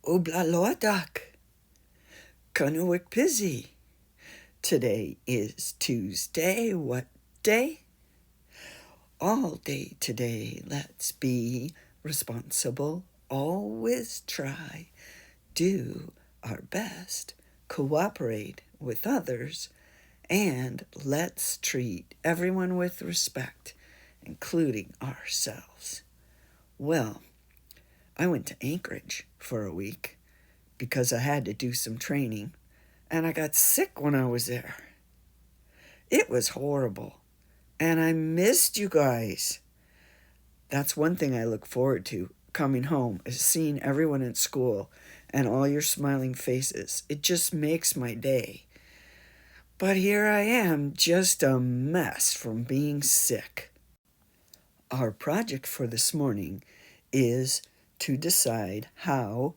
Oblaloadak. Kanuik Pizzy. Today is Tuesday. What day? All day today. Let's be responsible. Always try. Do our best. Cooperate with others. And let's treat everyone with respect, including ourselves. Well, I went to Anchorage for a week because I had to do some training, and I got sick when I was there. It was horrible, and I missed you guys. That's one thing I look forward to coming home, is seeing everyone at school and all your smiling faces. It just makes my day. But here I am, just a mess from being sick. Our project for this morning is to decide how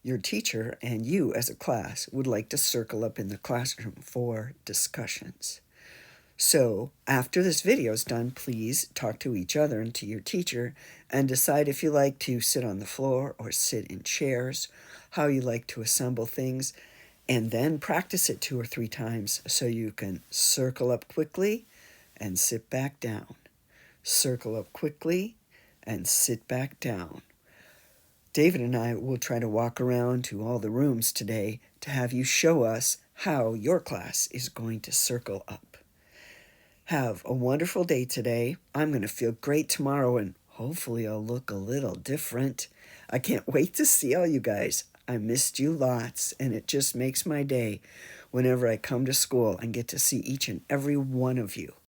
your teacher and you as a class would like to circle up in the classroom for discussions. So after this video is done, please talk to each other and to your teacher and decide if you like to sit on the floor or sit in chairs, how you like to assemble things, and then practice it 2 or 3 times so you can circle up quickly and sit back down. Circle up quickly and sit back down. David and I will try to walk around to all the rooms today to have you show us how your class is going to circle up. Have a wonderful day today. I'm going to feel great tomorrow, and hopefully I'll look a little different. I can't wait to see all you guys. I missed you lots, and it just makes my day whenever I come to school and get to see each and every one of you.